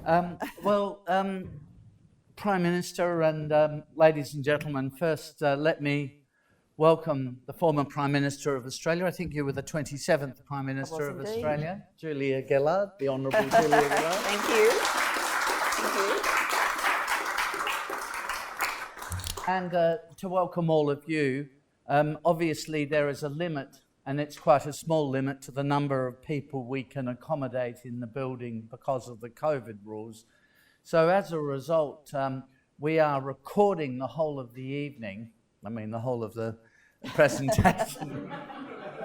Prime Minister and ladies and gentlemen, first let me welcome the former Prime Minister of Australia. I think you were the 27th Prime Minister of Australia, Julia Gillard, the Honourable Julia Gillard. Thank you. Thank you. And to welcome all of you, obviously there is a limit, and it's quite a small limit, to the number of people we can accommodate in the building because of the COVID rules. So as a result, we are recording the whole of the evening, the whole of the presentation,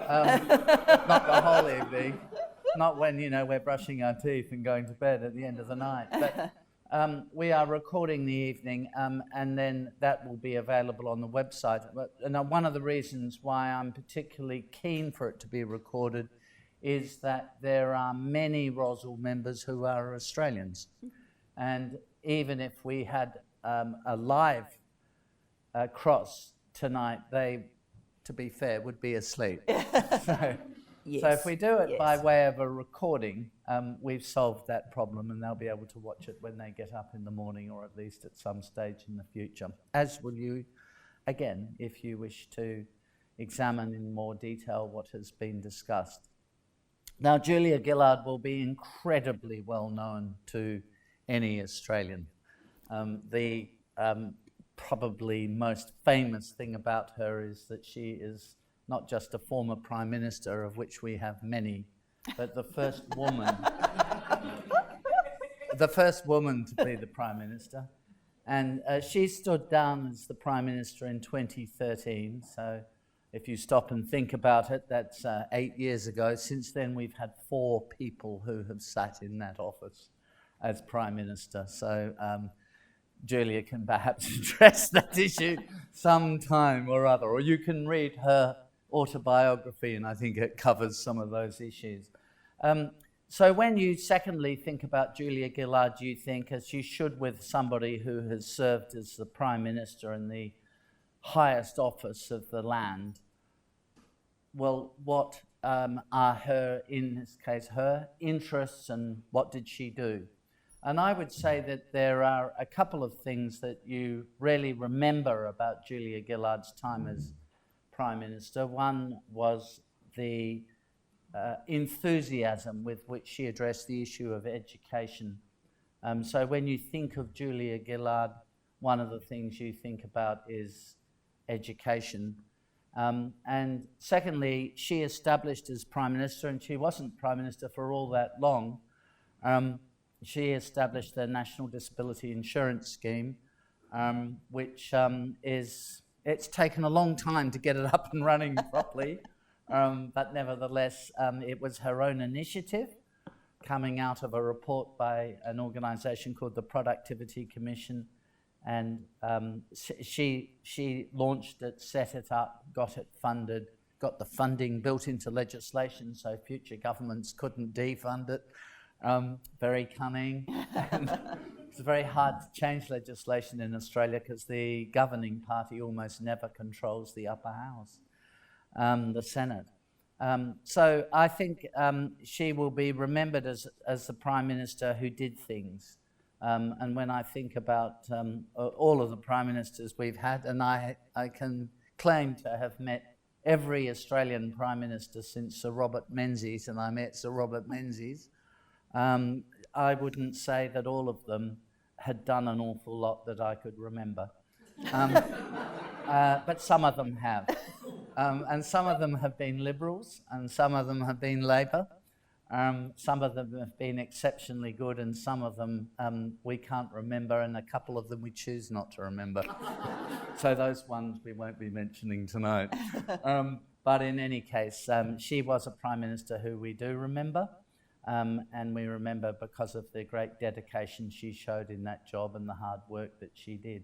not the whole evening, not when, we're brushing our teeth and going to bed at the end of the night, but we are recording the evening, and then that will be available on the website. And one of the reasons why I'm particularly keen for it to be recorded is that there are many ROSL members who are Australians. And even if we had a live cross tonight, they, to be fair, would be asleep. Yes. So if we do it by way of a recording, we've solved that problem, and they'll be able to watch it when they get up in the morning, or at least at some stage in the future. As will you, again, if you wish to examine in more detail what has been discussed. Now, Julia Gillard will be incredibly well known to any Australian. The probably most famous thing about her is that she is not just a former Prime Minister, of which we have many, but the first woman, to be the Prime Minister. And she stood down as the Prime Minister in 2013, so if you stop and think about it, that's 8 years ago. Since then, we've had 4 people who have sat in that office as Prime Minister. So Julia can perhaps address that issue sometime or other, or you can read her autobiography, and I think it covers some of those issues. So when you secondly think about Julia Gillard, you think, as you should with somebody who has served as the Prime Minister in the highest office of the land, well, what are her, in this case, her interests, and what did she do? And I would say that there are a couple of things that you really remember about Julia Gillard's time as Prime Minister. One was the enthusiasm with which she addressed the issue of education. So when you think of Julia Gillard, one of the things you think about is education. And secondly, she established as Prime Minister, and she wasn't Prime Minister for all that long, she established the National Disability Insurance Scheme, which it's taken a long time to get it up and running properly, but nevertheless, it was her own initiative, coming out of a report by an organisation called the Productivity Commission, and she launched it, set it up, got it funded, got the funding built into legislation so future governments couldn't defund it. Very cunning. It's very hard to change legislation in Australia because the governing party almost never controls the upper house, the Senate. So I think she will be remembered as the Prime Minister who did things. And when I think about all of the Prime Ministers we've had, and I can claim to have met every Australian Prime Minister since Sir Robert Menzies, and I met Sir Robert Menzies, I wouldn't say that all of them had done an awful lot that I could remember. But some of them have. And some of them have been Liberals, and some of them have been Labor. Some of them have been exceptionally good, and some of them we can't remember, and a couple of them we choose not to remember. So those ones we won't be mentioning tonight. But in any case, she was a Prime Minister who we do remember. And we remember because of the great dedication she showed in that job and the hard work that she did.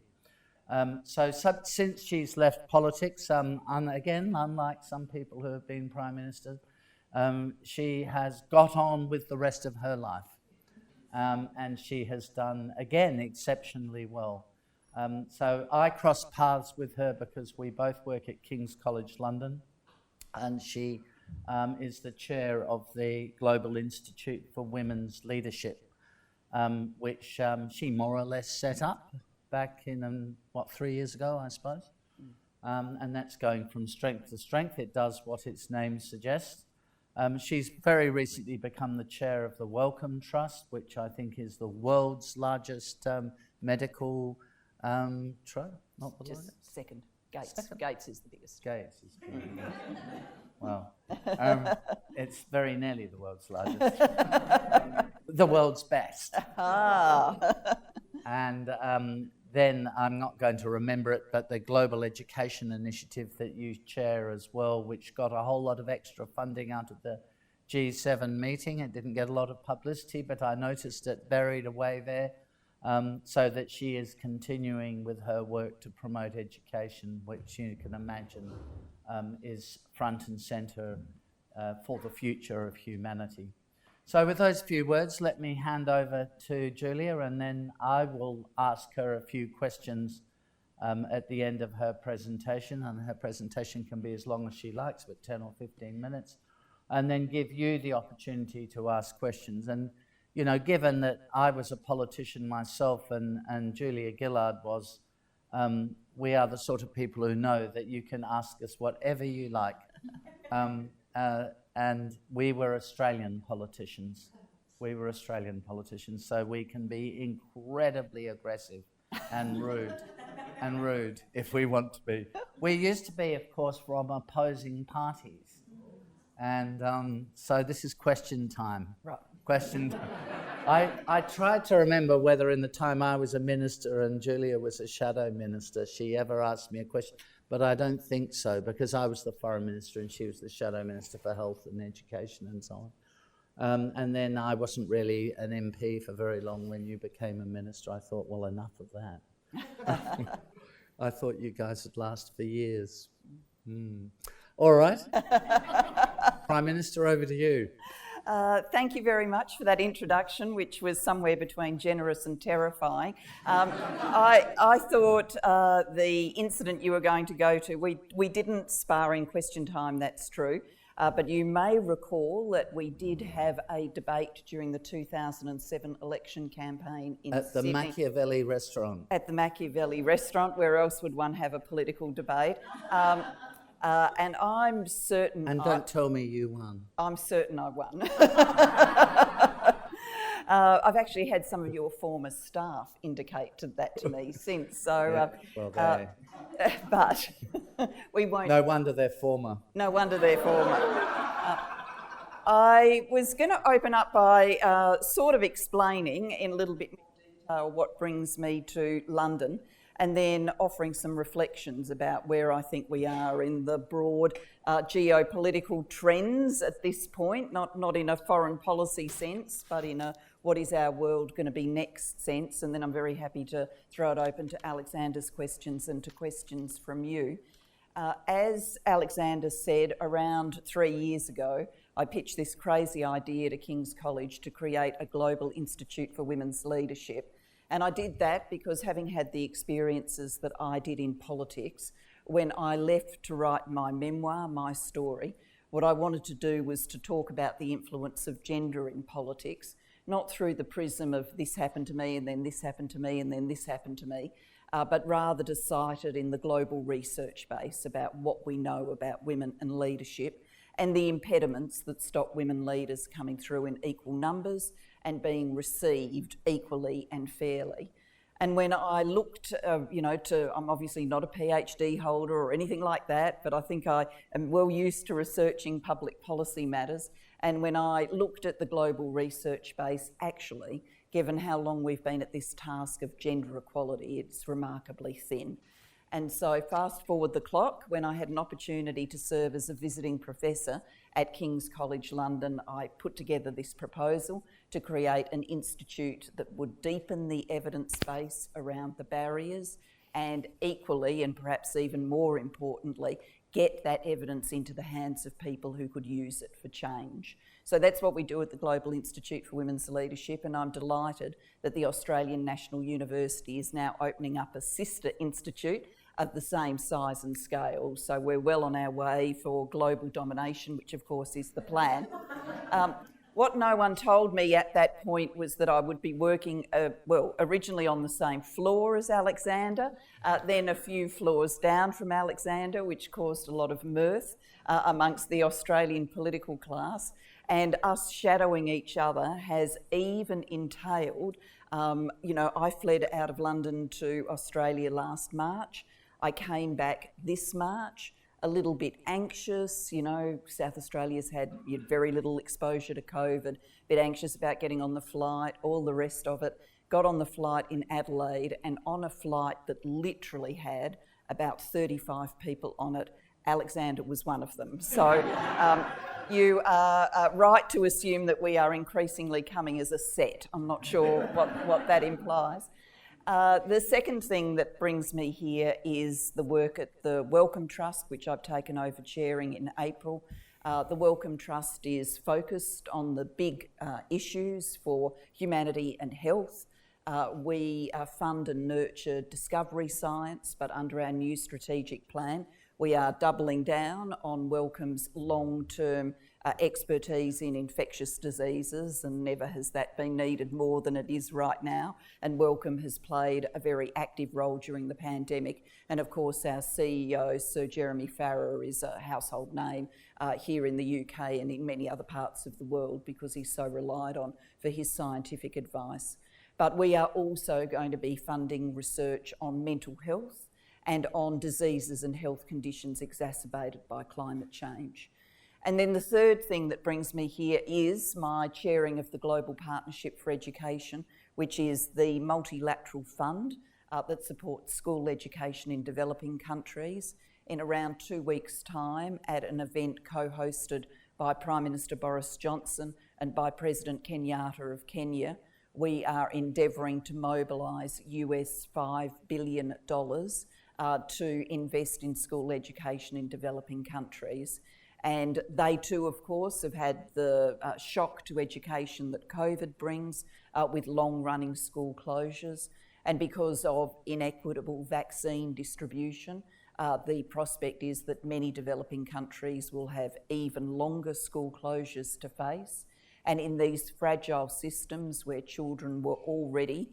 So since she's left politics, again, unlike some people who have been Prime Minister, she has got on with the rest of her life. And she has done, again, exceptionally well. So I crossed paths with her because we both work at King's College London, and she is the chair of the Global Institute for Women's Leadership. which she more or less set up back in, 3 years ago, I suppose. And that's going from strength to strength. It does what its name suggests. She's very recently become the chair of the Wellcome Trust, which I think is the world's largest medical trust. Not the Just largest? second. Gates. Second. Gates is the biggest. Gates is well, it's very nearly the world's largest. The world's best. And then I'm not going to remember it, but the Global Education Initiative that you chair as well, which got a whole lot of extra funding out of the G7 meeting. It didn't get a lot of publicity, but I noticed it buried away there, so that she is continuing with her work to promote education, which you can imagine is front and centre for the future of humanity. So with those few words, let me hand over to Julia, and then I will ask her a few questions at the end of her presentation, and her presentation can be as long as she likes, but 10 or 15 minutes, and then give you the opportunity to ask questions. And, you know, given that I was a politician myself and Julia Gillard was, we are the sort of people who know that you can ask us whatever you like. And we were Australian politicians. So we can be incredibly aggressive and rude if we want to be. We used to be, of course, from opposing parties. And so this is question time. Right. Question time. I tried to remember whether in the time I was a minister and Julia was a shadow minister, she ever asked me a question. But I don't think so, because I was the foreign minister and she was the shadow minister for health and education and so on. And then I wasn't really an MP for very long when you became a minister. I thought, well, enough of that. I thought you guys would last for years. All right. Prime Minister, over to you. Thank you very much for that introduction, which was somewhere between generous and terrifying. I thought the incident you were going to go to, we didn't spar in question time, that's true, but you may recall that we did have a debate during the 2007 election campaign in At the Sydney. Machiavelli restaurant. At the Machiavelli restaurant. Where else would one have a political debate? And I'm certain... And don't tell me you won. I'm certain I won. I've actually had some of your former staff indicate that to me since. So, but we won't... No wonder they're former. No wonder they're former. I was going to open up by sort of explaining in a little bit more detail what brings me to London, and then offering some reflections about where I think we are in the broad geopolitical trends at this point, not in a foreign policy sense, but in a what is our world going to be next sense. And then I'm very happy to throw it open to Alexander's questions and to questions from you. As Alexander said, around 3 years ago, I pitched this crazy idea to King's College to create a global institute for women's leadership. And I did that because, having had the experiences that I did in politics, when I left to write my memoir, my story, what I wanted to do was to talk about the influence of gender in politics, not through the prism of this happened to me and then this happened to me and then this happened to me, but rather to cite it in the global research base about what we know about women and leadership and the impediments that stop women leaders coming through in equal numbers and being received equally and fairly. And when I looked, I'm obviously not a PhD holder or anything like that, but I think I am well used to researching public policy matters. And when I looked at the global research base, actually, given how long we've been at this task of gender equality, it's remarkably thin. And so fast forward the clock, when I had an opportunity to serve as a visiting professor at King's College London, I put together this proposal to create an institute that would deepen the evidence base around the barriers and equally, and perhaps even more importantly, get that evidence into the hands of people who could use it for change. So that's what we do at the Global Institute for Women's Leadership, and I'm delighted that the Australian National University is now opening up a sister institute of the same size and scale. So we're well on our way for global domination, which of course is the plan. What no one told me at that point was that I would be working, originally on the same floor as Alexander, then a few floors down from Alexander, which caused a lot of mirth amongst the Australian political class. And us shadowing each other has even entailed, I fled out of London to Australia last March. I came back this March, a little bit anxious. South Australia's had very little exposure to COVID, a bit anxious about getting on the flight, all the rest of it. Got on the flight in Adelaide, and on a flight that literally had about 35 people on it, Alexander was one of them. So you are right to assume that we are increasingly coming as a set. I'm not sure what that implies. The second thing that brings me here is the work at the Wellcome Trust, which I've taken over chairing in April. The Wellcome Trust is focused on the big issues for humanity and health. We fund and nurture discovery science, but under our new strategic plan, we are doubling down on Wellcome's long-term expertise in infectious diseases, and never has that been needed more than it is right now. And Wellcome has played a very active role during the pandemic. And of course, our CEO, Sir Jeremy Farrar, is a household name here in the UK and in many other parts of the world because he's so relied on for his scientific advice. But we are also going to be funding research on mental health and on diseases and health conditions exacerbated by climate change. And then the third thing that brings me here is my chairing of the Global Partnership for Education, which is the multilateral fund that supports school education in developing countries. In around 2 weeks' time, at an event co-hosted by Prime Minister Boris Johnson and by President Kenyatta of Kenya, we are endeavouring to mobilise US $5 billion to invest in school education in developing countries. And they too, of course, have had the shock to education that COVID brings with long-running school closures. And because of inequitable vaccine distribution, the prospect is that many developing countries will have even longer school closures to face. And in these fragile systems where children were already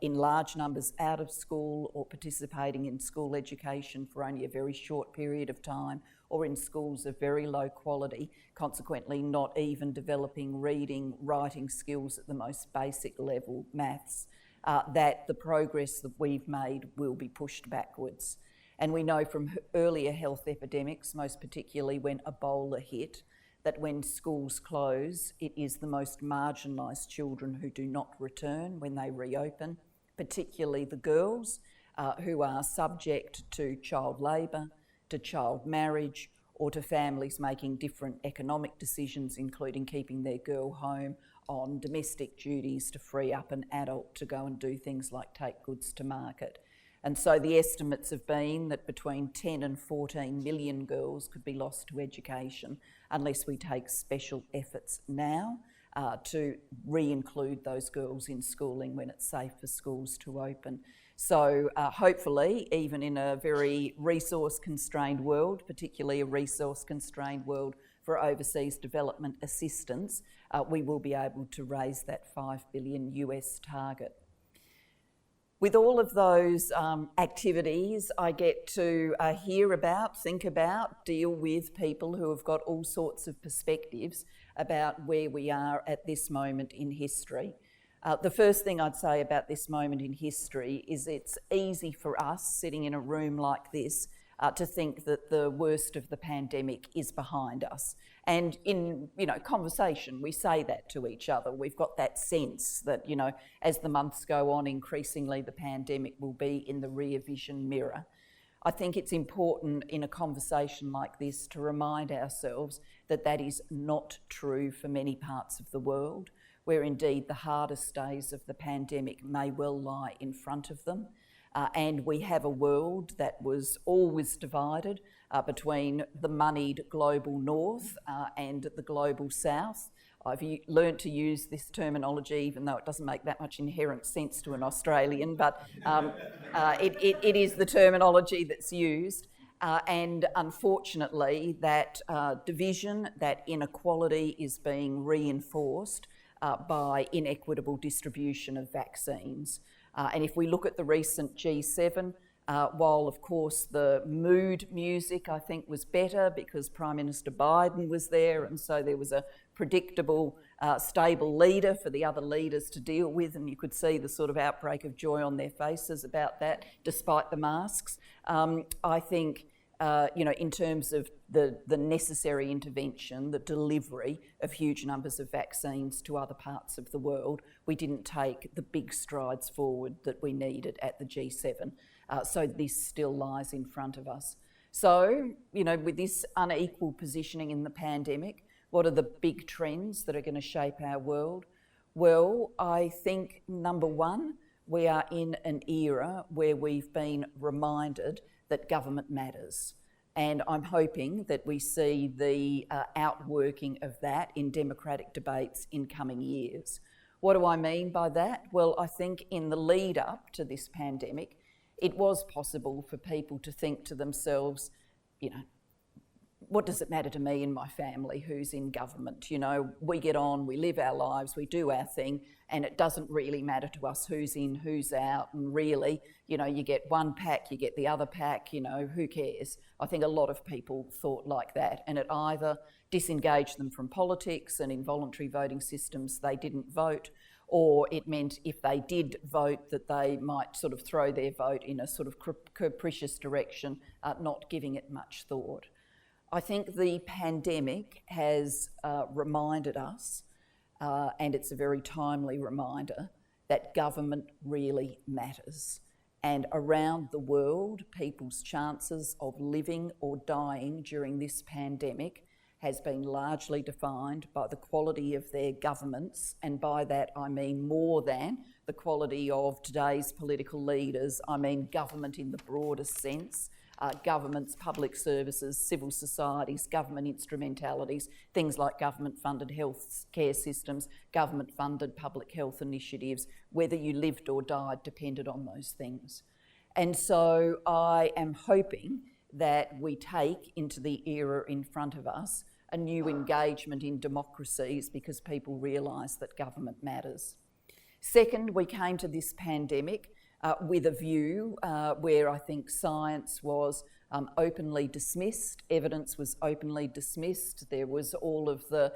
in large numbers out of school or participating in school education for only a very short period of time, or in schools of very low quality, consequently not even developing reading, writing skills at the most basic level, maths, that the progress that we've made will be pushed backwards. And we know from earlier health epidemics, most particularly when Ebola hit, that when schools close, it is the most marginalised children who do not return when they reopen, particularly the girls who are subject to child labour, to child marriage, or to families making different economic decisions, including keeping their girl home on domestic duties to free up an adult to go and do things like take goods to market. And so the estimates have been that between 10 and 14 million girls could be lost to education unless we take special efforts now to re-include those girls in schooling when it's safe for schools to open. So hopefully, even in a very resource-constrained world, particularly a resource-constrained world for overseas development assistance, we will be able to raise that $5 billion US target. With all of those activities, I get to hear about, think about, deal with people who have got all sorts of perspectives about where we are at this moment in history. The first thing I'd say about this moment in history is it's easy for us sitting in a room like this to think that the worst of the pandemic is behind us. And in, conversation, we say that to each other. We've got that sense that, as the months go on, increasingly the pandemic will be in the rear vision mirror. I think it's important in a conversation like this to remind ourselves that that is not true for many parts of the world, where indeed the hardest days of the pandemic may well lie in front of them. And we have a world that was always divided between the moneyed global north and the global south. I've learned to use this terminology, even though it doesn't make that much inherent sense to an Australian, but it is the terminology that's used. And unfortunately, that division, that inequality is being reinforced by inequitable distribution of vaccines. And if we look at the recent G7, while of course the mood music I think was better because Prime Minister Biden was there, and so there was a predictable, stable leader for the other leaders to deal with, and you could see the sort of outbreak of joy on their faces about that, despite the masks. I think, in terms of the necessary intervention, the delivery of huge numbers of vaccines to other parts of the world, we didn't take the big strides forward that we needed at the G7. So this still lies in front of us. So, with this unequal positioning in the pandemic, what are the big trends that are going to shape our world? Well, I think, number one, we are in an era where we've been reminded that government matters. And I'm hoping that we see the outworking of that in democratic debates in coming years. What do I mean by that? Well, I think in the lead up to this pandemic, it was possible for people to think to themselves, what does it matter to me and my family who's in government? We get on, we live our lives, we do our thing, and it doesn't really matter to us who's in, who's out, and really, you get one pack, you get the other pack, who cares? I think a lot of people thought like that, and it either disengaged them from politics and in voluntary voting systems they didn't vote, or it meant if they did vote that they might sort of throw their vote in a sort of capricious direction, not giving it much thought. I think the pandemic has reminded us, and it's a very timely reminder, that government really matters. And around the world, people's chances of living or dying during this pandemic has been largely defined by the quality of their governments, and by that I mean more than the quality of today's political leaders. I mean government in the broadest sense. Governments, public services, civil societies, government instrumentalities, things like government-funded health care systems, government-funded public health initiatives, whether you lived or died depended on those things. And so I am hoping that we take into the era in front of us a new engagement in democracies because people realise that government matters. Second, we came to this pandemic with a view where I think science was openly dismissed, evidence was openly dismissed. There was all of the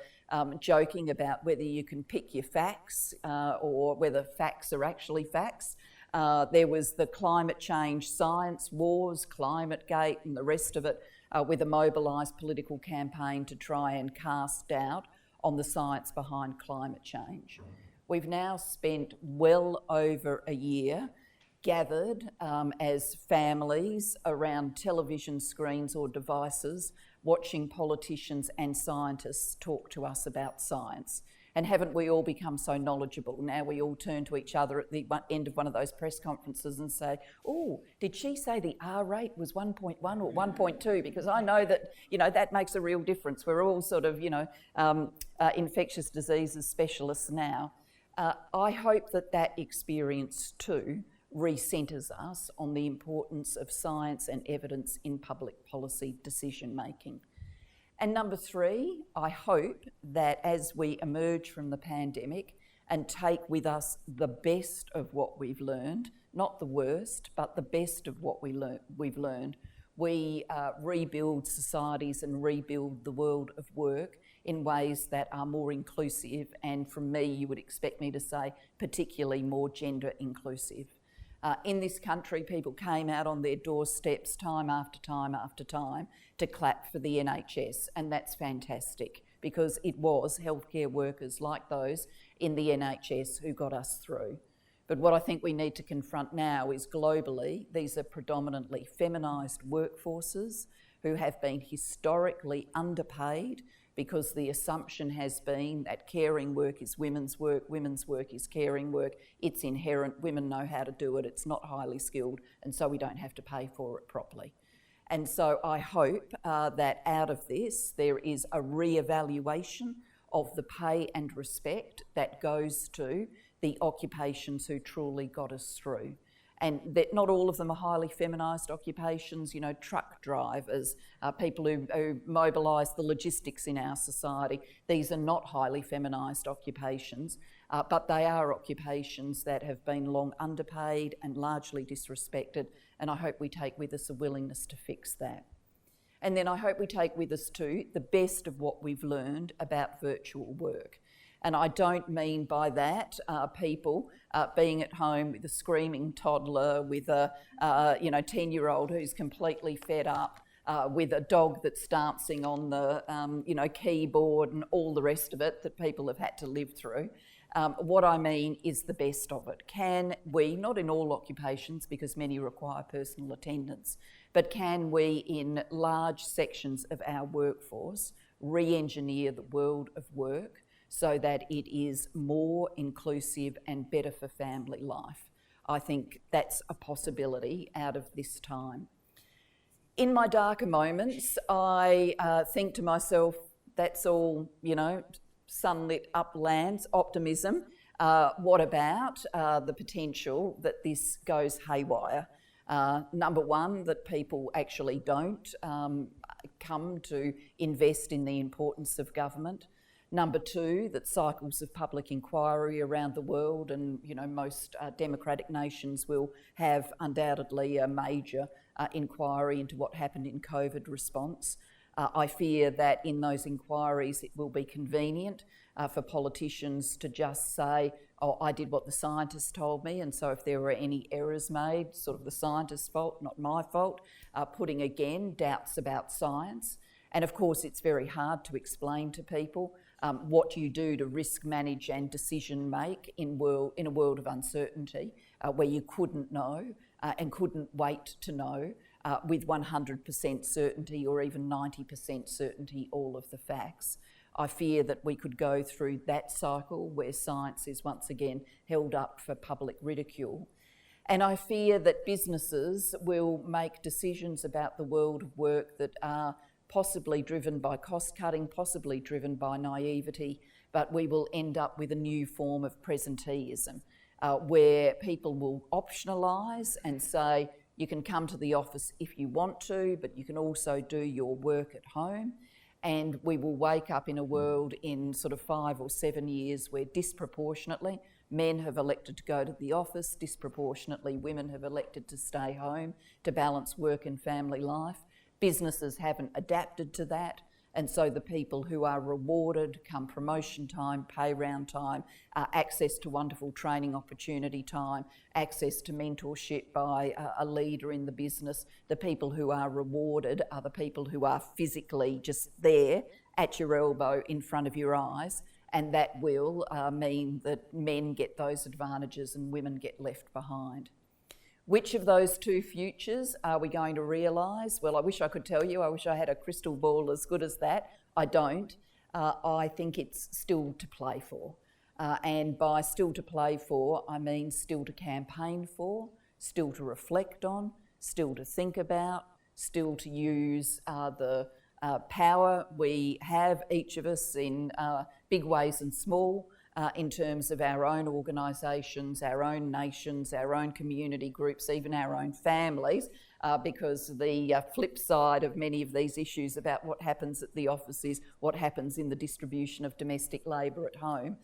joking about whether you can pick your facts or whether facts are actually facts. There was the climate change science wars, ClimateGate and the rest of it, with a mobilised political campaign to try and cast doubt on the science behind climate change. We've now spent well over a year gathered as families around television screens or devices, watching politicians and scientists talk to us about science. And haven't we all become so knowledgeable? Now we all turn to each other at the end of one of those press conferences and say, oh, did she say the R rate was 1.1 or 1.2? Because I know that, that makes a real difference. We're all sort of, infectious diseases specialists now. I hope that experience too recenters us on the importance of science and evidence in public policy decision making. And number three, I hope that as we emerge from the pandemic and take with us the best of what we've learned, not the worst, but the best of what we've learned, we rebuild societies and rebuild the world of work in ways that are more inclusive, and from me, you would expect me to say, particularly more gender inclusive. In this country, people came out on their doorsteps time after time after time to clap for the NHS, and that's fantastic because it was healthcare workers like those in the NHS who got us through. But what I think we need to confront now is globally, these are predominantly feminised workforces who have been historically underpaid because the assumption has been that caring work is women's work is caring work, it's inherent, women know how to do it, it's not highly skilled, and so we don't have to pay for it properly. And so I hope that out of this there is a re-evaluation of the pay and respect that goes to the occupations who truly got us through. and that not all of them are highly feminised occupations. You know, truck drivers, people who mobilise the logistics in our society. These are not highly feminised occupations, but they are occupations that have been long underpaid and largely disrespected, and I hope we take with us a willingness to fix that. And then I hope we take with us too the best of what we've learned about virtual work. And I don't mean by that people being at home with a screaming toddler, with a 10-year-old who's completely fed up, with a dog that's dancing on the keyboard and all the rest of it that people have had to live through. What I mean is the best of it. Can we, not in all occupations because many require personal attendance, but can we in large sections of our workforce re-engineer the world of work so that it is more inclusive and better for family life? I think that's a possibility out of this time. In my darker moments, I think to myself, that's all, sunlit uplands, optimism. What about the potential that this goes haywire? Number one, that people actually don't come to invest in the importance of government. Number two, that cycles of public inquiry around the world, and most democratic nations will have undoubtedly a major inquiry into what happened in COVID response. I fear that in those inquiries it will be convenient for politicians to just say, oh, I did what the scientists told me, and so if there were any errors made, sort of the scientist's fault, not my fault, putting again doubts about science. And of course it's very hard to explain to people what you do to risk manage and decision make in a world of uncertainty where you couldn't know and couldn't wait to know with 100% certainty or even 90% certainty all of the facts. I fear that we could go through that cycle where science is once again held up for public ridicule. And I fear that businesses will make decisions about the world of work that are possibly driven by cost cutting, possibly driven by naivety, but we will end up with a new form of presenteeism where people will optionalise and say, you can come to the office if you want to, but you can also do your work at home. And we will wake up in a world in sort of 5 or 7 years where disproportionately men have elected to go to the office, disproportionately women have elected to stay home to balance work and family life. Businesses haven't adapted to that, and so the people who are rewarded come promotion time, pay round time, access to wonderful training opportunity time, access to mentorship by a leader in the business, the people who are rewarded are the people who are physically just there at your elbow in front of your eyes, and that will mean that men get those advantages and women get left behind. Which of those two futures are we going to realise? Well, I wish I could tell you. I wish I had a crystal ball as good as that. I don't. I think it's still to play for. And by still to play for, I mean still to campaign for, still to reflect on, still to think about, still to use the power we have, each of us, in big ways and small, in terms of our own organisations, our own nations, our own community groups, even our own families, because the flip side of many of these issues about what happens at the office is what happens in the distribution of domestic labour at home,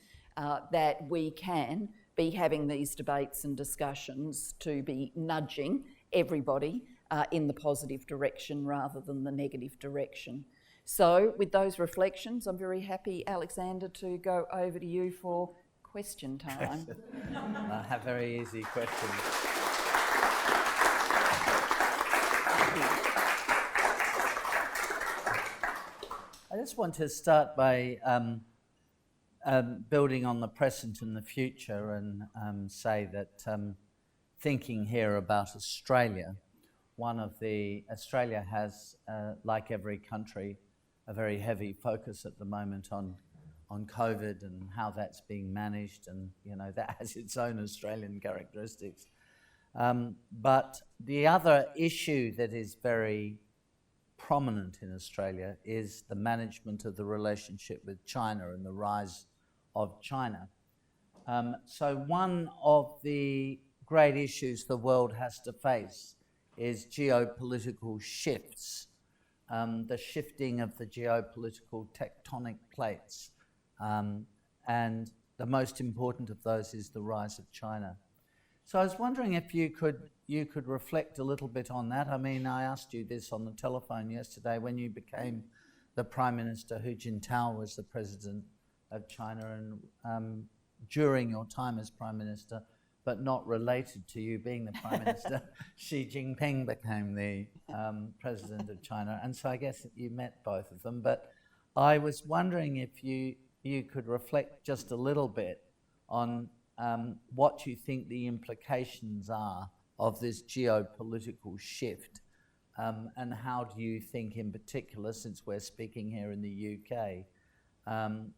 that we can be having these debates and discussions to be nudging everybody in the positive direction rather than the negative direction. So with those reflections, I'm very happy, Alexander, to go over to you for question time. I have very easy questions. I just want to start by building on the present and the future and say that thinking here about Australia, Australia has, like every country, a very heavy focus at the moment on COVID and how that's being managed, and that has its own Australian characteristics. But the other issue that is very prominent in Australia is the management of the relationship with China and the rise of China. So one of the great issues the world has to face is geopolitical shifts, the shifting of the geopolitical tectonic plates. And the most important of those is the rise of China. So I was wondering if you could reflect a little bit on that. I mean, I asked you this on the telephone yesterday when you became the Prime Minister. Hu Jintao was the President of China, and during your time as Prime Minister, but not related to you being the Prime Minister, Xi Jinping became the President of China. And so I guess you met both of them. But I was wondering if you could reflect just a little bit on what you think the implications are of this geopolitical shift, and how do you think in particular, since we're speaking here in the UK,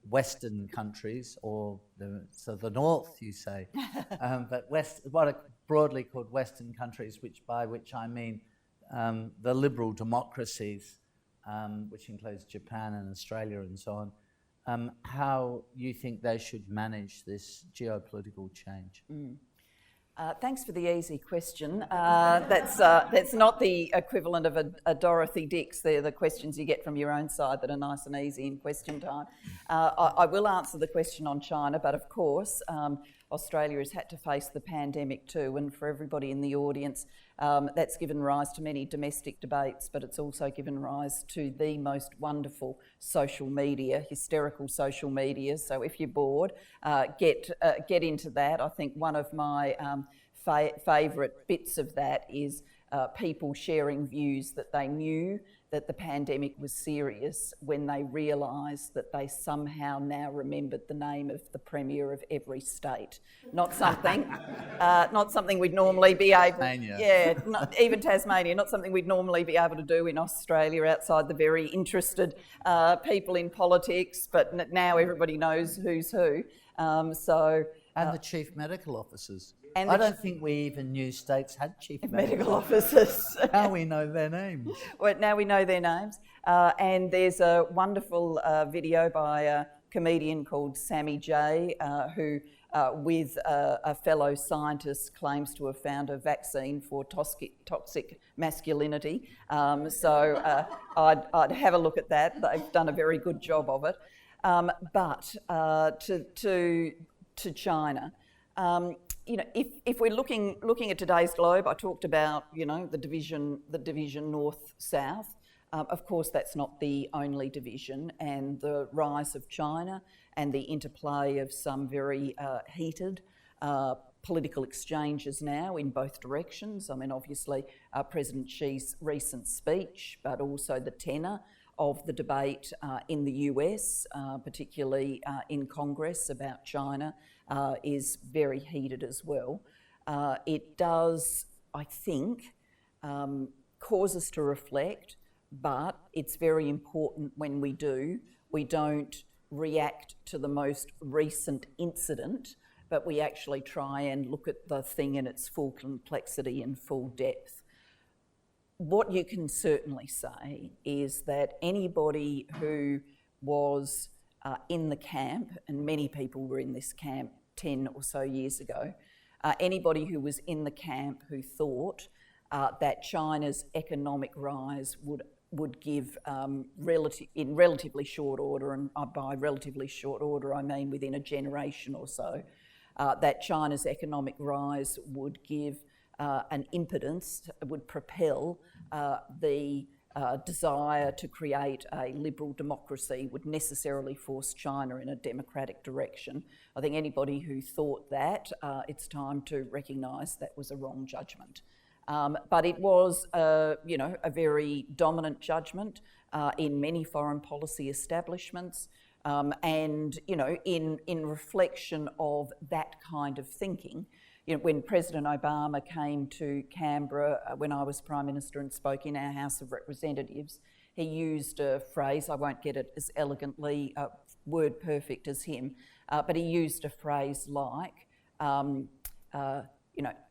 Western countries, or the North, you say, but what are broadly called Western countries, by which I mean the liberal democracies, which includes Japan and Australia and so on, how you think they should manage this geopolitical change? Thanks for the easy question. That's not the equivalent of a Dorothy Dix. They're the questions you get from your own side that are nice and easy in question time. I will answer the question on China, but of course, Australia has had to face the pandemic too, and for everybody in the audience, that's given rise to many domestic debates, but it's also given rise to the most wonderful social media, hysterical social media. So if you're bored, get into that. I think one of my favourite bits of that is people sharing views that they knew that the pandemic was serious when they realised that they somehow now remembered the name of the Premier of every state. Not something we'd normally be able... Tasmania. Yeah, even Tasmania, not something we'd normally be able to do in Australia outside the very interested people in politics, but now everybody knows who's who. And the chief medical officers. And I don't think we even knew states had chief medical officers. Now we know their names. Well, now we know their names. And there's a wonderful video by a comedian called Sammy J, who, with a fellow scientist, claims to have found a vaccine for toxic masculinity. So I'd have a look at that. They've done a very good job of it. But to China. If we're looking at today's globe, I talked about, the division north-south. Of course, that's not the only division, and the rise of China and the interplay of some very heated political exchanges now in both directions. I mean, obviously, President Xi's recent speech, but also the tenor of the debate in the US, particularly in Congress about China, is very heated as well. It does, I think, cause us to reflect, but it's very important when we don't react to the most recent incident, but we actually try and look at the thing in its full complexity and full depth. What you can certainly say is that anybody who was in the camp, and many people were in this camp 10 or so years ago, anybody who was in the camp who thought that China's economic rise would give, in relatively short order, and by relatively short order I mean within a generation or so, that China's economic rise would give an impotence, would propel the desire to create a liberal democracy, would necessarily force China in a democratic direction. I think anybody who thought that, it's time to recognise that was a wrong judgment. But it was, a very dominant judgment in many foreign policy establishments, and in reflection of that kind of thinking. When President Obama came to Canberra when I was Prime Minister and spoke in our House of Representatives, he used a phrase, I won't get it as elegantly word perfect as him, but he used a phrase like,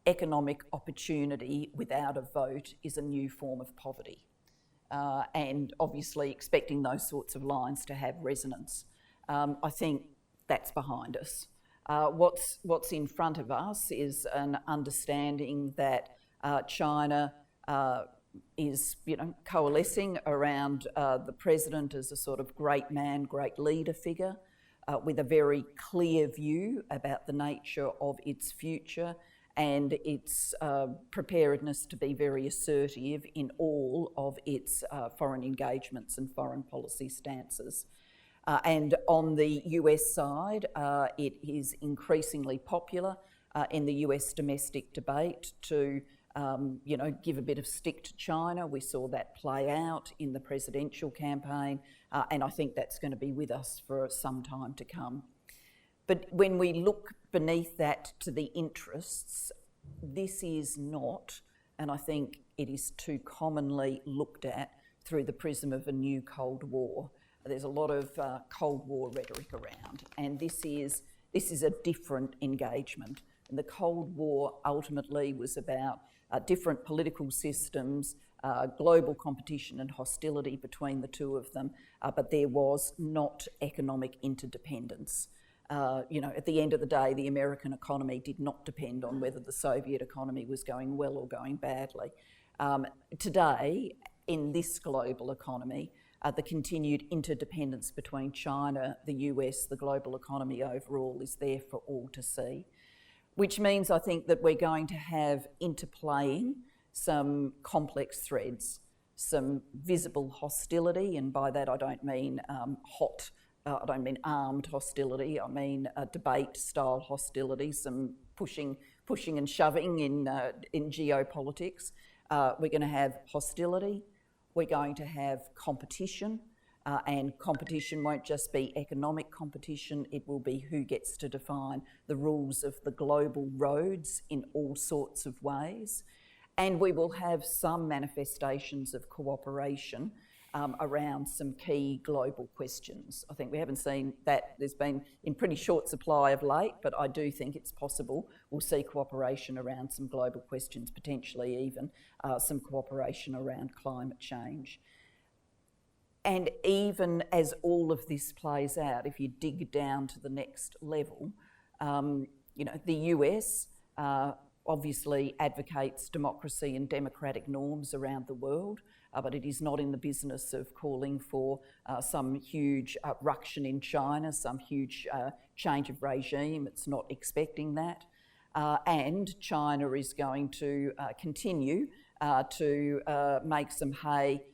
economic opportunity without a vote is a new form of poverty. And obviously expecting those sorts of lines to have resonance. I think that's behind us. What's in front of us is an understanding that China is, coalescing around the president as a sort of great man, great leader figure, with a very clear view about the nature of its future and its preparedness to be very assertive in all of its foreign engagements and foreign policy stances. And on the US side, it is increasingly popular in the US domestic debate to give a bit of stick to China. We saw that play out in the presidential campaign, and I think that's going to be with us for some time to come. But when we look beneath that to the interests, this is not, and I think it is too commonly looked at through the prism of a new Cold War. There's a lot of Cold War rhetoric around, and this is a different engagement. And the Cold War ultimately was about different political systems, global competition and hostility between the two of them, but there was not economic interdependence. At the end of the day, the American economy did not depend on whether the Soviet economy was going well or going badly. Today, in this global economy, the continued interdependence between China, the US, the global economy overall is there for all to see, which means I think that we're going to have interplaying some complex threads, some visible hostility, and by that I don't mean I don't mean armed hostility, I mean debate-style hostility, some pushing and shoving in geopolitics. We're going to have hostility, we're going to have competition, and competition won't just be economic competition, it will be who gets to define the rules of the global roads in all sorts of ways. And we will have some manifestations of cooperation around some key global questions. I think we haven't seen that. There's been in pretty short supply of late, but I do think it's possible we'll see cooperation around some global questions, potentially even some cooperation around climate change. And even as all of this plays out, if you dig down to the next level, the US obviously advocates democracy and democratic norms around the world, but it is not in the business of calling for some huge ruction in China, some huge change of regime. It's not expecting that. And China is going to continue to make some hay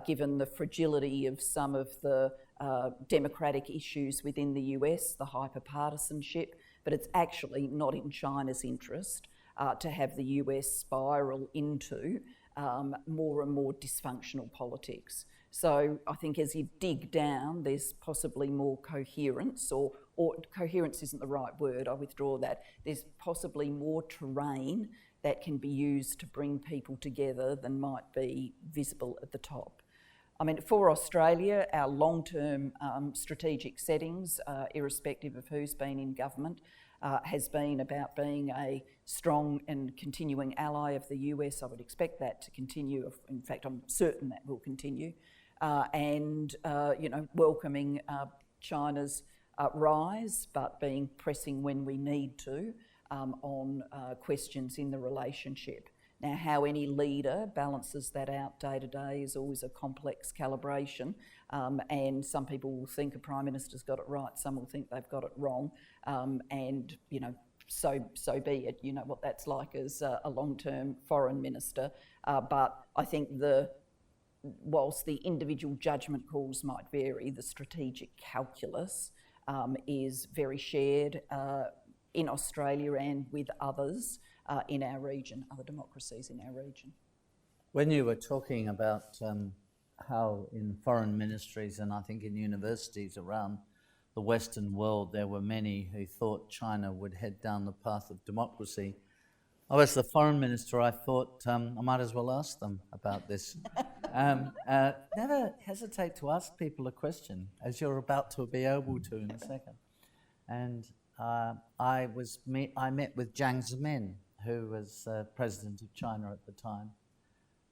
given the fragility of some of the democratic issues within the US, the hyperpartisanship, but it's actually not in China's interest to have the US spiral into more and more dysfunctional politics. So I think as you dig down, there's possibly more coherence, or coherence isn't the right word, I withdraw that. There's possibly more terrain that can be used to bring people together than might be visible at the top. I mean, for Australia, our long-term strategic settings, irrespective of who's been in government, has been about being a strong and continuing ally of the US. I would expect that to continue. In fact, I'm certain that will continue. And welcoming China's rise, but being pressing when we need to on questions in the relationship. Now, how any leader balances that out day to day is always a complex calibration, and some people will think a Prime Minister's got it right, some will think they've got it wrong, and so be it. You know what that's like as a long-term foreign minister, but I think whilst the individual judgment calls might vary, the strategic calculus is very shared in Australia and with others in our region, other democracies in our region. When you were talking about how in foreign ministries and I think in universities around the Western world there were many who thought China would head down the path of democracy, I was the foreign minister, I thought I might as well ask them about this. Never hesitate to ask people a question, as you're about to be able to in a second. And I met with Jiang Zemin, who was president of China at the time.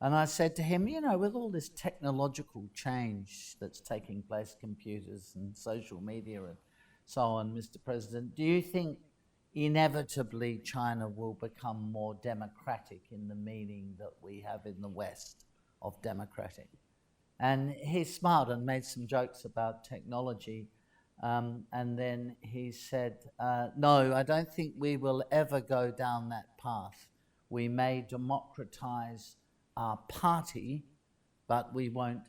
And I said to him, with all this technological change that's taking place, computers and social media and so on, Mr. President, do you think inevitably China will become more democratic in the meaning that we have in the West of democratic. And he smiled and made some jokes about technology. And then he said, no, I don't think we will ever go down that path. We may democratize our party, but we won't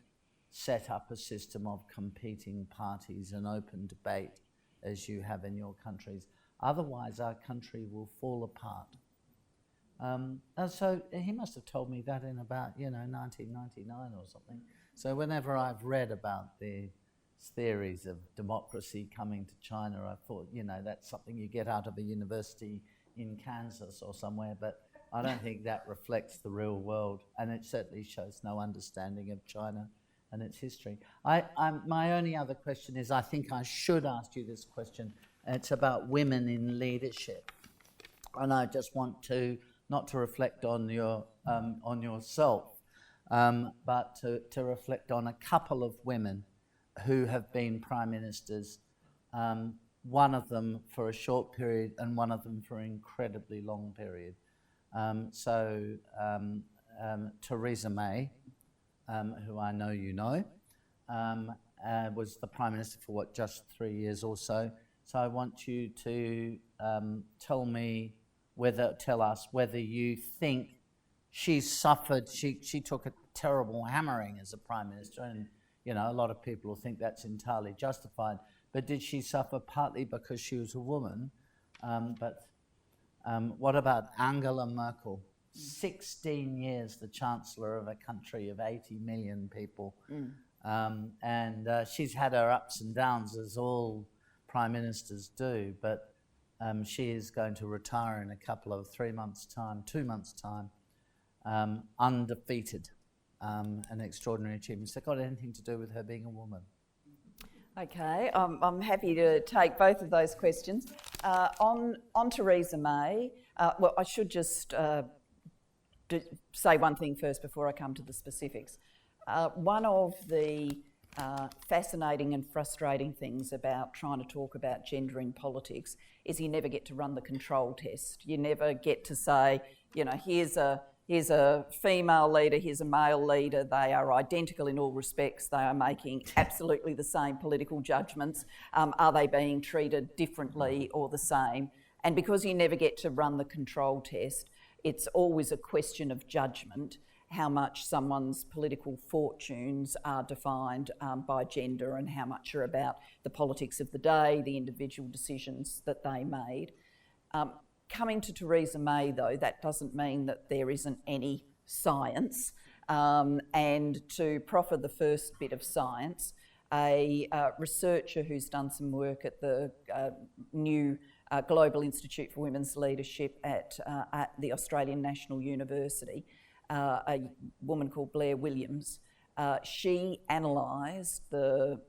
set up a system of competing parties and open debate as you have in your countries. Otherwise, our country will fall apart. And so he must have told me that in about, 1999 or something. So whenever I've read about the theories of democracy coming to China, I thought, that's something you get out of a university in Kansas or somewhere, but I don't think that reflects the real world, and it certainly shows no understanding of China and its history. My only other question is, I think I should ask you this question. It's about women in leadership, and I just want to not to reflect on yourself, but to reflect on a couple of women who have been prime ministers. One of them for a short period, and one of them for an incredibly long period. Theresa May, who I know you know, was the Prime Minister for just 3 years or so. So I want you to tell us whether you think she suffered, she took a terrible hammering as a Prime Minister, and a lot of people will think that's entirely justified, but did she suffer partly because she was a woman? What about Angela Merkel? 16 years the Chancellor of a country of 80 million people. And she's had her ups and downs, as all Prime Ministers do, but she is going to retire in 2 months' time, undefeated, an extraordinary achievement. Has that got anything to do with her being a woman? Okay, I'm happy to take both of those questions. On Theresa May, I should just say one thing first before I come to the specifics. One of the fascinating and frustrating things about trying to talk about gender in politics is you never get to run the control test. You never get to say, here's a female leader, here's a male leader, they are identical in all respects, they are making absolutely the same political judgments. Are they being treated differently or the same? And because you never get to run the control test, it's always a question of judgment, how much someone's political fortunes are defined by gender and how much are about the politics of the day, the individual decisions that they made. Coming to Theresa May, though, that doesn't mean that there isn't any science. And to proffer the first bit of science, a researcher who's done some work at the new Global Institute for Women's Leadership at the Australian National University, a woman called Blair Williams, she analysed the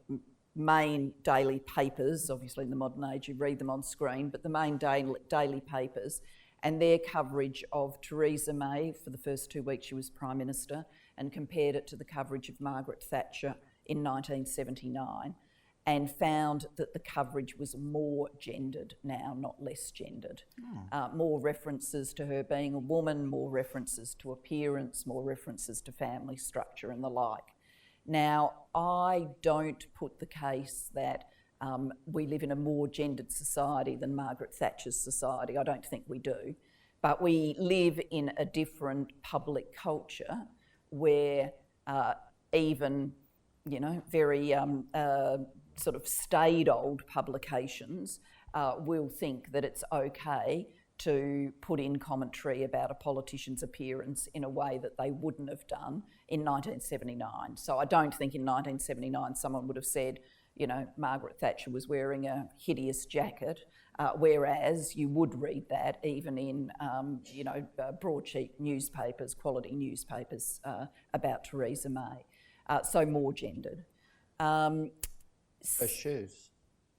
main daily papers. Obviously in the modern age you read them on screen, but the main daily papers and their coverage of Theresa May for the first 2 weeks she was Prime Minister, and compared it to the coverage of Margaret Thatcher in 1979, and found that the coverage was more gendered now, not less gendered. More references to her being a woman, more references to appearance, more references to family structure and the like. Now, I don't put the case that we live in a more gendered society than Margaret Thatcher's society. I don't think we do. But we live in a different public culture where even, very sort of staid old publications will think that it's okay to put in commentary about a politician's appearance in a way that they wouldn't have done in 1979. So I don't think in 1979 someone would have said, Margaret Thatcher was wearing a hideous jacket, whereas you would read that even in, broadsheet newspapers, quality newspapers about Theresa May. So more gendered. Her shoes.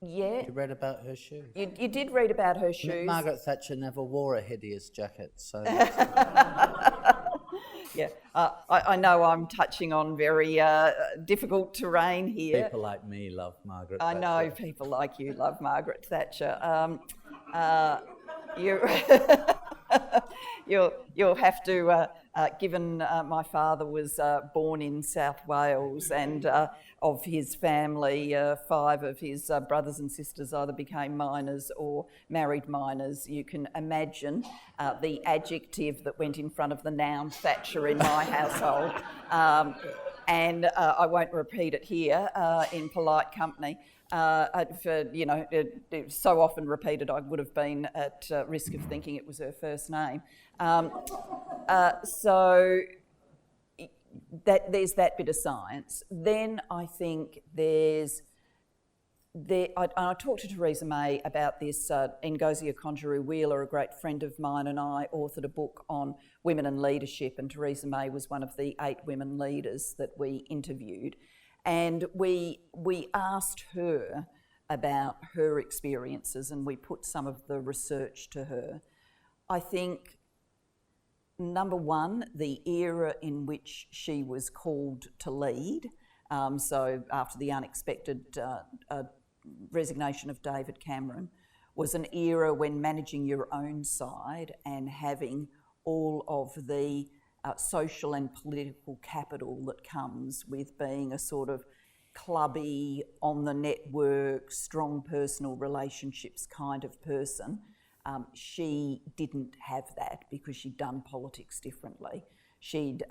Yeah. You read about her shoes. You did read about her shoes. Margaret Thatcher never wore a hideous jacket, so... Yeah, I know I'm touching on very difficult terrain here. People like me love Margaret Thatcher. I know people like you love Margaret Thatcher. you you'll have to, given my father was born in South Wales and of his family, 5 of his brothers and sisters either became miners or married miners. You can imagine the adjective that went in front of the noun Thatcher in my household. And I won't repeat it here in polite company. It's so often repeated I would have been at risk of thinking it was her first name. So there's that bit of science. Then I think I talked to Theresa May about this. Ngozi Okonjo-Iweala, a great friend of mine, and I authored a book on women and leadership, and Theresa May was one of the 8 women leaders that we interviewed. And we asked her about her experiences and we put some of the research to her. I think, number one, the era in which she was called to lead, so after the unexpected resignation of David Cameron, was an era when managing your own side and having all of the social and political capital that comes with being a sort of clubby, on the network, strong personal relationships kind of person. She didn't have that because she'd done politics differently. She'd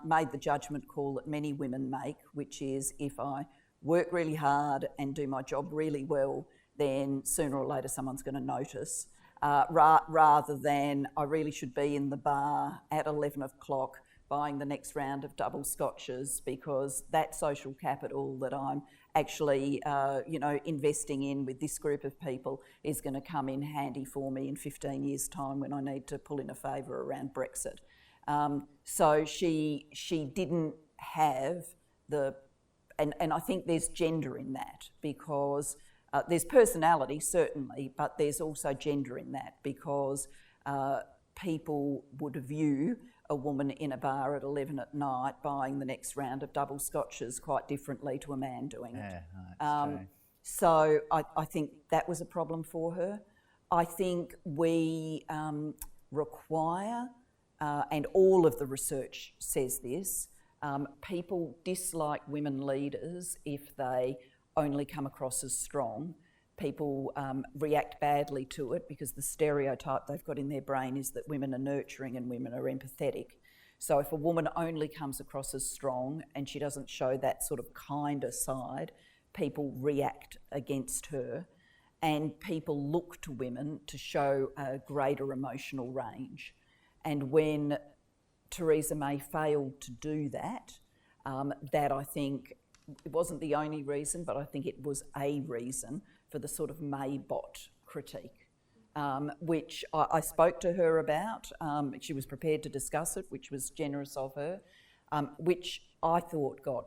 made the judgment call that many women make, which is if I work really hard and do my job really well, then sooner or later someone's going to notice. Rather than I really should be in the bar at 11 o'clock buying the next round of double scotches because that social capital that I'm actually investing in with this group of people is going to come in handy for me in 15 years' time when I need to pull in a favour around Brexit. So she didn't have the... And I think there's gender in that because... there's personality, certainly, but there's also gender in that because people would view a woman in a bar at 11 at night buying the next round of double scotches quite differently to a man doing it. No, so I think that was a problem for her. I think we require, and all of the research says this, people dislike women leaders if they only come across as strong. People react badly to it because the stereotype they've got in their brain is that women are nurturing and women are empathetic. So if a woman only comes across as strong and she doesn't show that sort of kinder side, people react against her and people look to women to show a greater emotional range. And when Theresa May failed to do that, that I think it wasn't the only reason, but I think it was a reason for the sort of May-bot critique, which I spoke to her about. She was prepared to discuss it, which was generous of her, which I thought got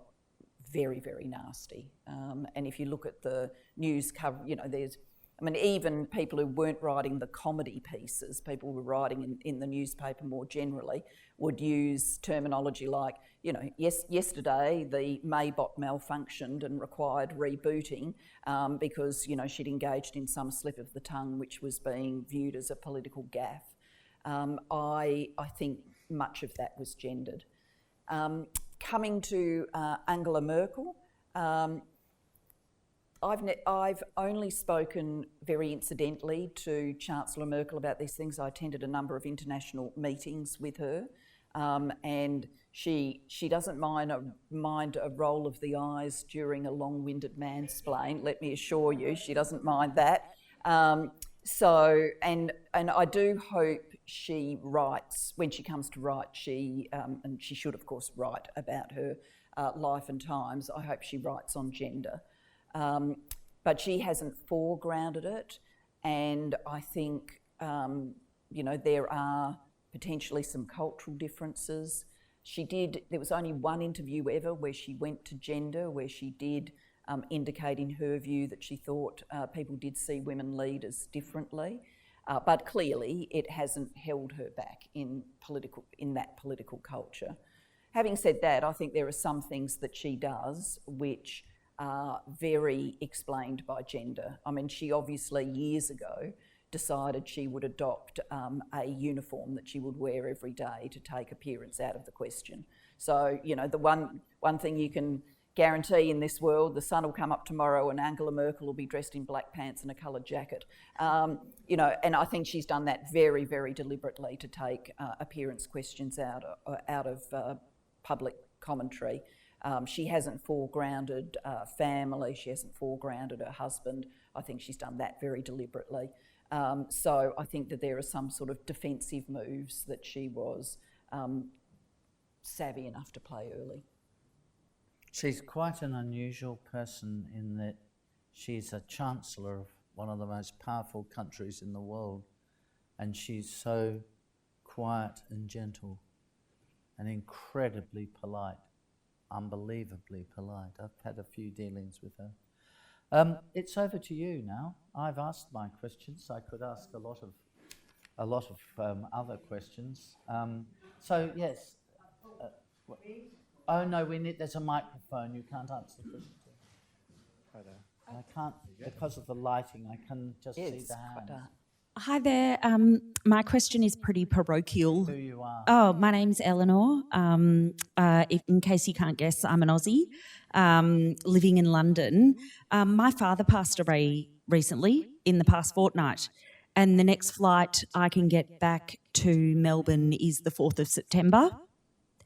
very, very nasty. And if you look at the news cover, even people who weren't writing the comedy pieces, people who were writing in the newspaper more generally, would use terminology like, yesterday the Maybot malfunctioned and required rebooting because, she'd engaged in some slip of the tongue which was being viewed as a political gaffe. I think much of that was gendered. Coming to Angela Merkel, I've only spoken very incidentally to Chancellor Merkel about these things. I attended a number of international meetings with her, and she doesn't mind a roll of the eyes during a long-winded mansplain. Let me assure you, she doesn't mind that. And I do hope she writes when she comes to write. And she should of course write about her life and times. I hope she writes on gender. But she hasn't foregrounded it, and I think there are potentially some cultural differences. There was only one interview ever where she went to gender, where she did indicate in her view that she thought people did see women leaders differently, but clearly it hasn't held her back in that political culture. Having said that, I think there are some things that she does which are very explained by gender. I mean, she obviously years ago decided she would adopt a uniform that she would wear every day to take appearance out of the question. So, you know, the one thing you can guarantee in this world, the sun will come up tomorrow and Angela Merkel will be dressed in black pants and a coloured jacket. You know, and I think she's done that very, very deliberately to take appearance questions out of public commentary. She hasn't foregrounded family, she hasn't foregrounded her husband. I think she's done that very deliberately. So I think that there are some sort of defensive moves that she was savvy enough to play early. She's quite an unusual person in that she's a chancellor of one of the most powerful countries in the world, and she's so quiet and gentle and incredibly polite, unbelievably polite. I've had a few dealings with her. It's over to you now. I've asked my questions. I could ask a lot of other questions. So yes. Oh no, there's a microphone. You can't answer the question. Hi there. I can't, because of the lighting, I can just see the hand. Hi there. My question is pretty parochial. Who you are? Oh, my name's Eleanor. In case you can't guess, I'm an Aussie living in London. My father passed away recently in the past fortnight, and the next flight I can get back to Melbourne is the 4th of September.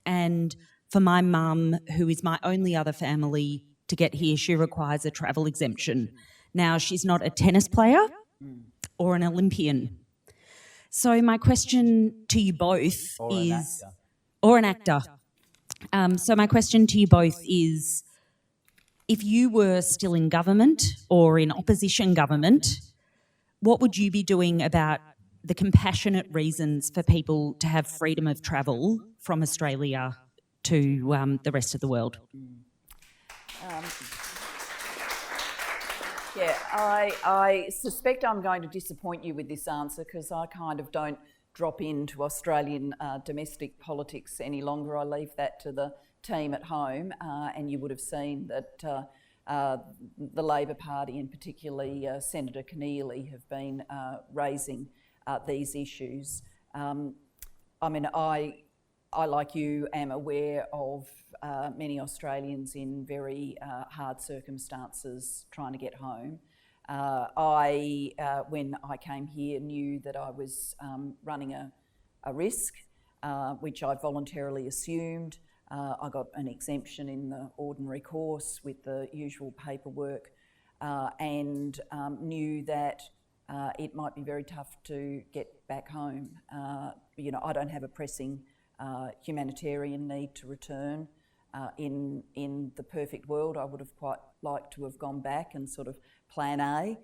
And for my mum, who is my only other family, to get here, she requires a travel exemption. Now, she's not a tennis player or an Olympian. So my question to you both is... Or an actor. So my question to you both is, if you were still in government or in opposition government, what would you be doing about the compassionate reasons for people to have freedom of travel from Australia to the rest of the world? I suspect I'm going to disappoint you with this answer because I kind of don't drop into Australian domestic politics any longer. I leave that to the team at home, and you would have seen that the Labor Party and particularly Senator Keneally have been raising these issues. I mean, I, like you, am aware of many Australians in very hard circumstances trying to get home. When I came here, knew that I was running a risk, which I voluntarily assumed. I got an exemption in the ordinary course with the usual paperwork, and knew that it might be very tough to get back home. You know, I don't have a pressing humanitarian need to return. In the perfect world, I would have quite liked to have gone back and sort of plan A.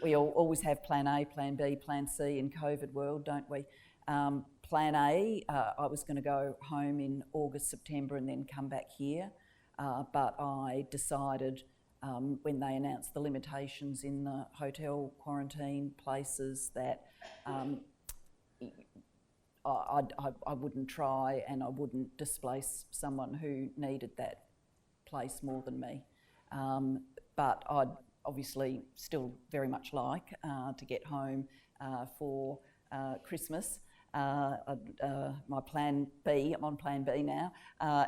We always have plan A, plan B, plan C in COVID world, don't we? Plan A, I was going to go home in August, September and then come back here. But I decided when they announced the limitations in the hotel quarantine places that I wouldn't try and I wouldn't displace someone who needed that place more than me. But I'd obviously still very much like to get home for Christmas. My plan B, I'm on plan B now,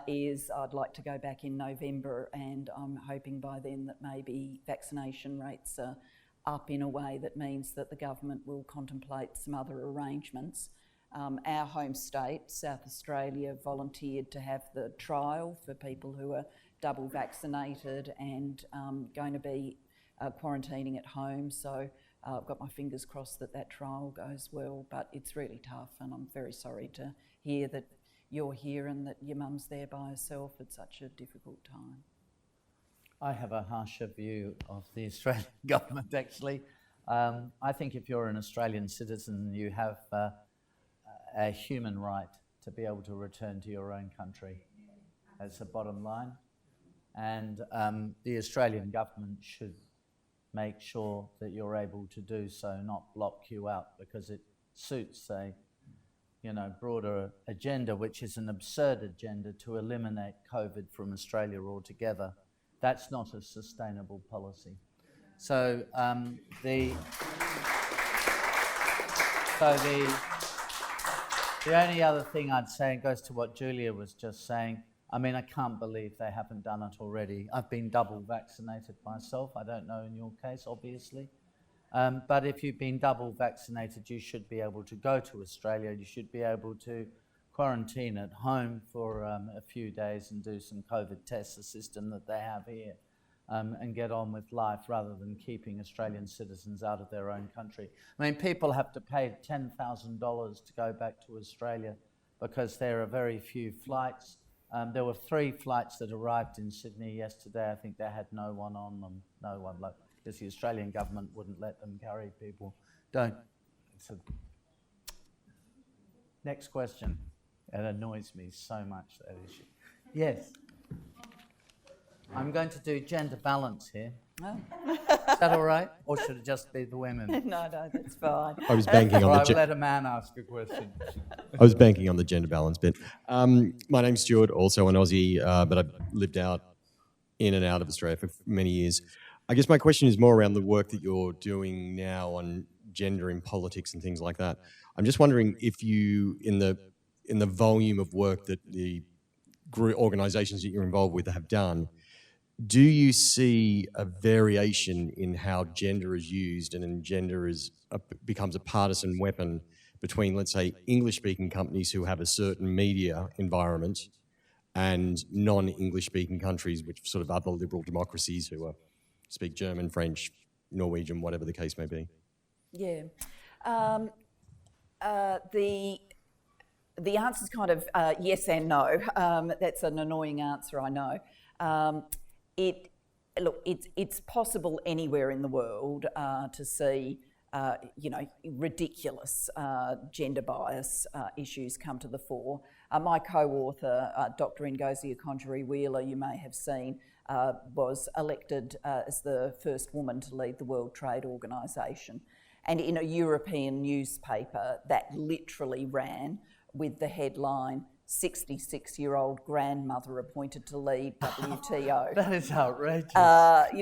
is I'd like to go back in November, and I'm hoping by then that maybe vaccination rates are up in a way that means that the government will contemplate some other arrangements. Our home state, South Australia, volunteered to have the trial for people who are double vaccinated and going to be quarantining at home. So I've got my fingers crossed that that trial goes well, but it's really tough, and I'm very sorry to hear that you're here and that your mum's there by herself at such a difficult time. I have a harsher view of the Australian government, actually. I think if you're an Australian citizen, you have a human right to be able to return to your own country. That's the bottom line. And the Australian government should make sure that you're able to do so, not block you out because it suits a broader agenda, which is an absurd agenda to eliminate COVID from Australia altogether. That's not a sustainable policy. So So the only other thing I'd say, and goes to what Julia was just saying, I mean, I can't believe they haven't done it already. I've been double vaccinated myself. I don't know in your case, obviously. But if you've been double vaccinated, you should be able to go to Australia. You should be able to quarantine at home for a few days and do some COVID tests, the system that they have here, and get on with life rather than keeping Australian citizens out of their own country. I mean, people have to pay $10,000 to go back to Australia because there are very few flights. There were 3 flights that arrived in Sydney yesterday. I think they had no one on them, because the Australian government wouldn't let them carry people. Next question. It annoys me so much, that issue. Yes. I'm going to do gender balance here. Oh. Is that all right? Or should it just be the women? No, that's fine. I was banking on Or I will let a man ask a question. I was banking on the gender balance bit. My name's Stuart, also an Aussie, but I've lived out in and out of Australia for many years. I guess my question is more around the work that you're doing now on gender in politics and things like that. I'm just wondering if you, in the volume of work that the organisations that you're involved with have done, do you see a variation in how gender is used and in gender becomes a partisan weapon between, let's say, English-speaking companies who have a certain media environment and non-English-speaking countries, which sort of other liberal democracies who speak German, French, Norwegian, whatever the case may be? Yeah. The answer is kind of yes and no. That's an annoying answer, I know. It's possible anywhere in the world to see, ridiculous gender bias issues come to the fore. My co-author, Dr. Ngozi Okonjo-Iweala, you may have seen, was elected as the first woman to lead the World Trade Organisation. And in a European newspaper, that literally ran with the headline, 66-year-old grandmother appointed to lead WTO. That is outrageous.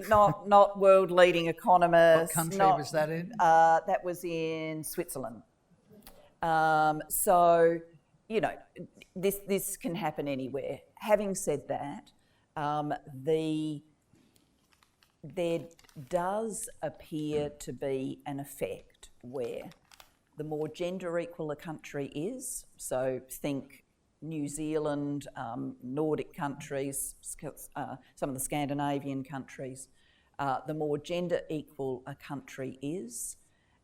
Not world-leading economist. What country was that in? That was in Switzerland. So, this can happen anywhere. Having said that, there does appear to be an effect where the more gender equal a country is, so think New Zealand, Nordic countries, some of the Scandinavian countries, the more gender equal a country is,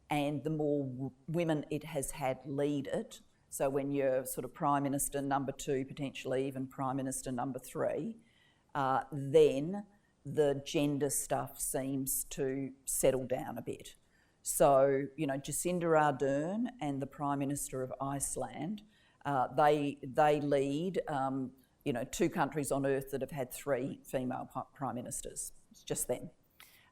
and the more women it has had lead it. So when you're sort of Prime Minister number 2, potentially even Prime Minister number 3, then the gender stuff seems to settle down a bit. So, Jacinda Ardern and the Prime Minister of Iceland, they lead, 2 countries on earth that have had 3 female prime ministers. It's just them.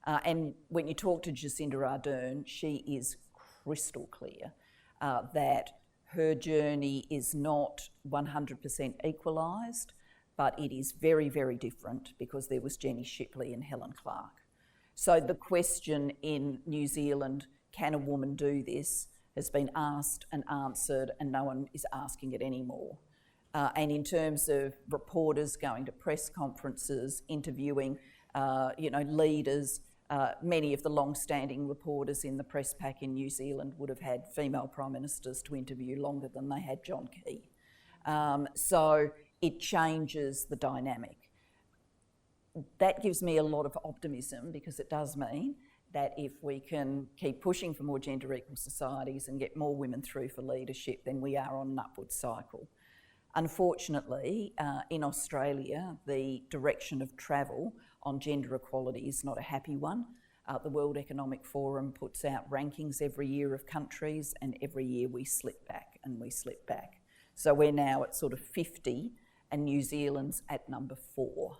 And when you talk to Jacinda Ardern, she is crystal clear that her journey is not 100% equalised, but it is very, very different because there was Jenny Shipley and Helen Clark. So the question in New Zealand, can a woman do this, has been asked and answered, and no one is asking it anymore. And in terms of reporters going to press conferences, interviewing, leaders, many of the long-standing reporters in the press pack in New Zealand would have had female prime ministers to interview longer than they had John Key. So it changes the dynamic. That gives me a lot of optimism because it does mean that if we can keep pushing for more gender equal societies and get more women through for leadership, then we are on an upward cycle. Unfortunately, in Australia, the direction of travel on gender equality is not a happy one. The World Economic Forum puts out rankings every year of countries, and every year we slip back and we slip back. So we're now at sort of 50, and New Zealand's at number 4.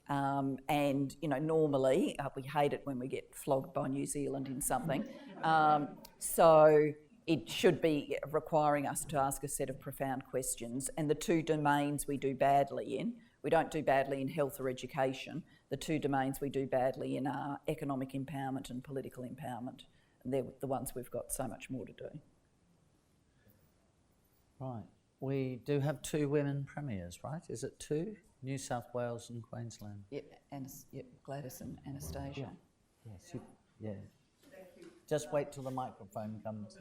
And, normally, we hate it when we get flogged by New Zealand in something. So it should be requiring us to ask a set of profound questions. And the 2 domains we do badly in, we don't do badly in health or education. The 2 domains we do badly in are economic empowerment and political empowerment. And they're the ones we've got so much more to do. Right. We do have 2 women premiers, right? Is it 2? New South Wales and Queensland. Yep, Gladys and Anastasia. Yes. Yeah. Just wait till the microphone comes.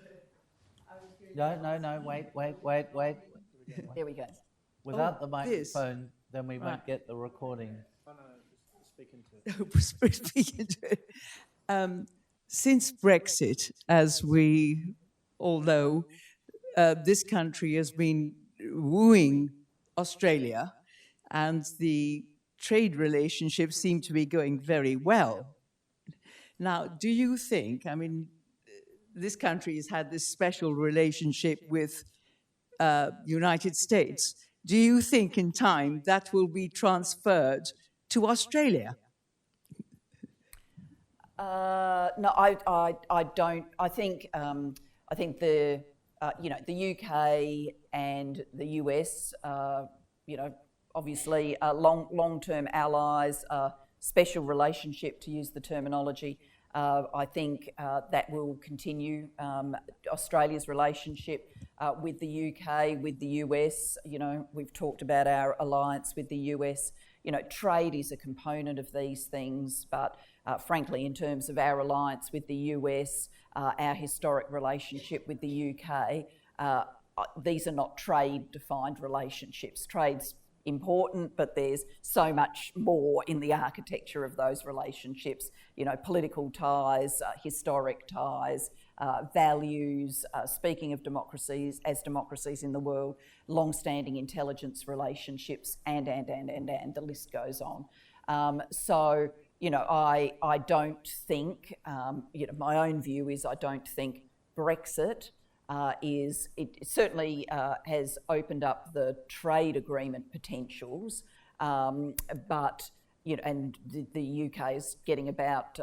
No. Wait. There we go. Without the this. microphone, then we won't Right. get the recording. Speak into it. Since Brexit, as we all know, this country has been wooing Australia, and the trade relationships seem to be going very well. Now, do you think, I mean, this country has had this special relationship with United States. Do you think in time that will be transferred to Australia? No, I don't. I think the the UK and the US, obviously long-term allies, special relationship, to use the terminology. I think that will continue. Australia's relationship with the UK, with the US, we've talked about our alliance with the US. Trade is a component of these things, but frankly, in terms of our alliance with the US, our historic relationship with the UK, these are not trade-defined relationships. Trade's important, but there's so much more in the architecture of those relationships. Political ties, historic ties, values, speaking of democracies as democracies in the world, long-standing intelligence relationships, and the list goes on. I don't think, my own view is I don't think Brexit it certainly has opened up the trade agreement potentials, but and the UK is getting about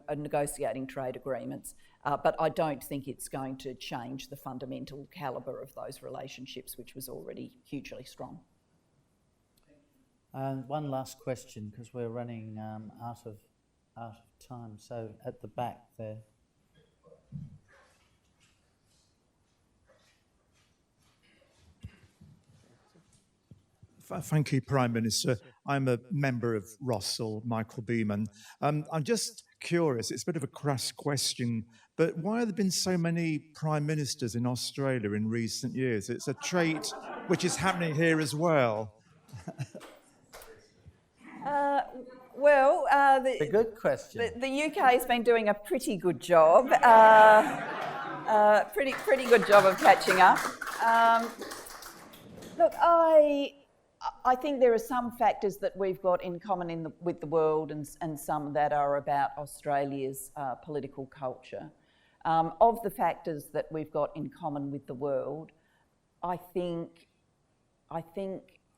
negotiating trade agreements, but I don't think it's going to change the fundamental calibre of those relationships, which was already hugely strong. One last question, because we're running out of time. So at the back there. Thank you, Prime Minister. I'm a member of ROSL, Michael Beeman. I'm just curious, it's a bit of a crass question, but why have there been so many Prime Ministers in Australia in recent years? It's a trait which is happening here as well. A good question. The UK has been doing a pretty good job, pretty good job of catching up. Look, I think there are some factors that we've got in common with the world, and some that are about Australia's political culture. Of the factors that we've got in common with the world, I think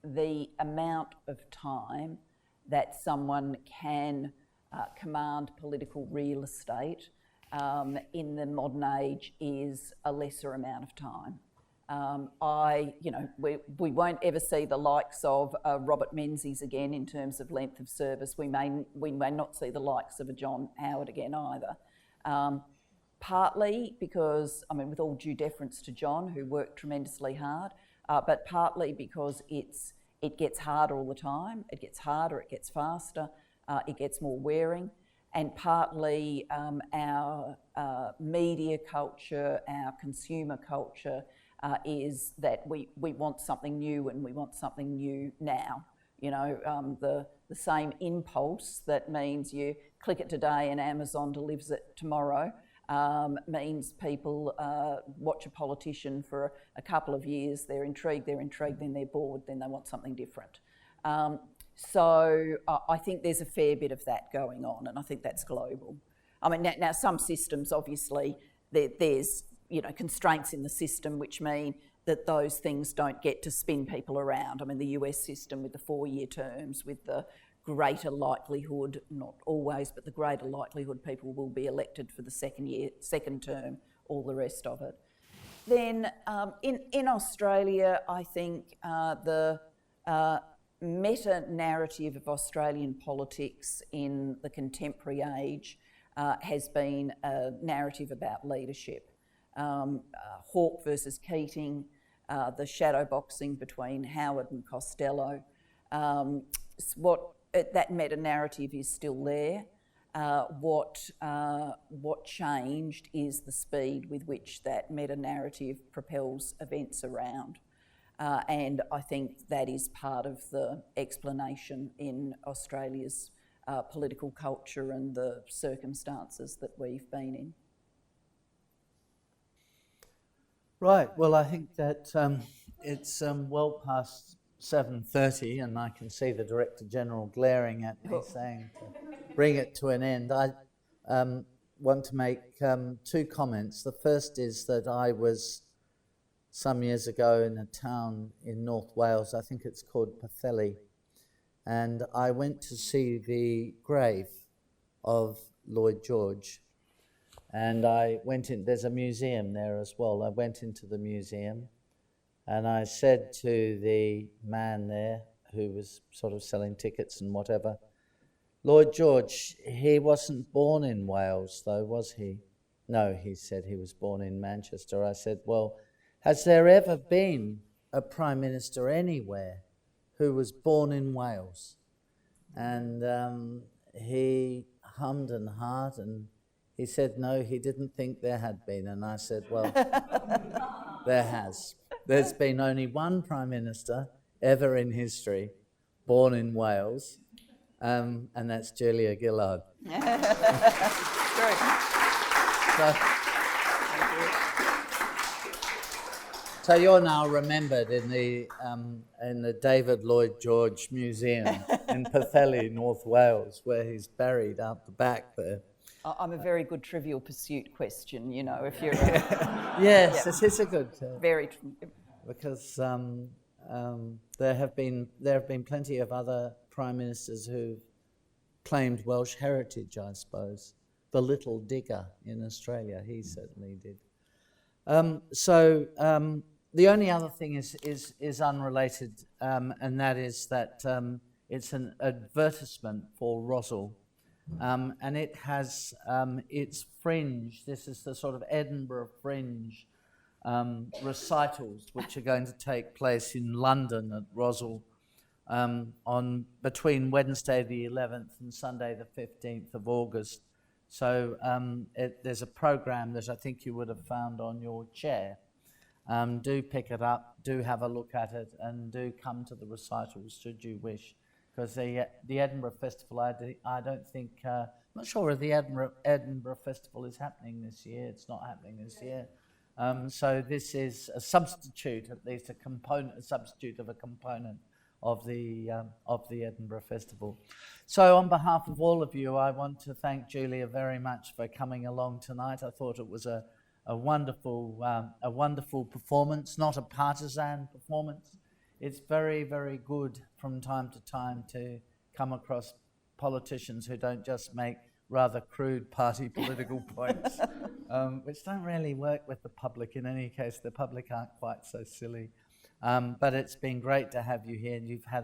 the amount of time that someone can command political real estate in the modern age is a lesser amount of time. We won't ever see the likes of Robert Menzies again in terms of length of service. We may not see the likes of a John Howard again either. Partly because, with all due deference to John, who worked tremendously hard, but partly because it gets harder all the time. It gets harder, it gets faster, it gets more wearing. And partly our media culture, our consumer culture, is that we want something new, and we want something new now. The same impulse that means you click it today and Amazon delivers it tomorrow means people watch a politician for a couple of years, they're intrigued, then they're bored, then they want something different. So I think there's a fair bit of that going on, and I think that's global. Now some systems, obviously, there's constraints in the system which mean that those things don't get to spin people around. The US system with the 4-year terms, with the greater likelihood, not always, but the greater likelihood people will be elected for the second term, all the rest of it. Then in Australia, I think the meta-narrative of Australian politics in the contemporary age has been a narrative about leadership. Hawke versus Keating, the shadow boxing between Howard and Costello. That meta-narrative is still there. What changed is the speed with which that meta-narrative propels events around. And I think that is part of the explanation in Australia's political culture and the circumstances that we've been in. Right, well, I think that it's well past 7:30, and I can see the Director General glaring at me saying to bring it to an end. I want to make two comments. The first is that I was some years ago in a town in North Wales, I think it's called Pwllheli, and I went to see the grave of Lloyd George. And I went in, there's a museum there as well. I went into the museum and I said to the man there who was sort of selling tickets and whatever, Lloyd George, he wasn't born in Wales though, was he? No, he said he was born in Manchester. I said, well, has there ever been a Prime Minister anywhere who was born in Wales? And he hummed and hawed and he said, no, he didn't think there had been. And I said, well, there has. There's been only one Prime Minister ever in history born in Wales, and that's Julia Gillard. So you're now remembered in the David Lloyd George Museum in Pwllheli, North Wales, where he's buried out the back there. I'm a very good Trivial Pursuit question, you know, if you're... Yes, it is a good... very... Because there have been plenty of other Prime Ministers who claimed Welsh heritage, I suppose. The Little Digger in Australia, he certainly did. The only other thing is unrelated, and that is that it's an advertisement for ROSL. And it has its fringe, this is the sort of Edinburgh fringe recitals which are going to take place in London at ROSL on between Wednesday the 11th and Sunday the 15th of August. So there's a programme that I think you would have found on your chair. Do pick it up, do have a look at it, and do come to the recitals should you wish. Because the Edinburgh Festival, I don't think, I'm not sure if the Edinburgh Festival is happening this year. It's not happening this year. So this is a substitute, at least a substitute of a component of the Edinburgh Festival. So on behalf of all of you, I want to thank Julia very much for coming along tonight. I thought it was a wonderful performance, not a partisan performance. It's very, very good from time to time to come across politicians who don't just make rather crude party political points, which don't really work with the public. In any case, the public aren't quite so silly. But it's been great to have you here, and you've had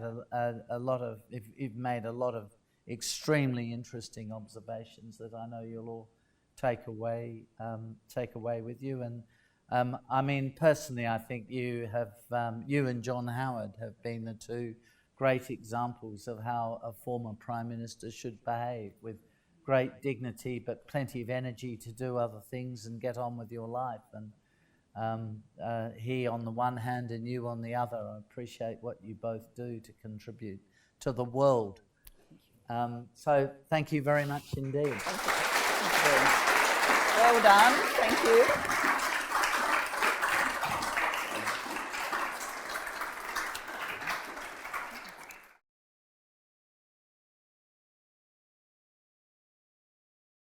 you've made a lot of extremely interesting observations that I know you'll all take away with you. And I mean, personally, I think you and John Howard have been the two great examples of how a former Prime Minister should behave, with great dignity but plenty of energy to do other things and get on with your life. And he on the one hand and you on the other, I appreciate what you both do to contribute to the world. So thank you very much indeed. Thank you. Well done, thank you.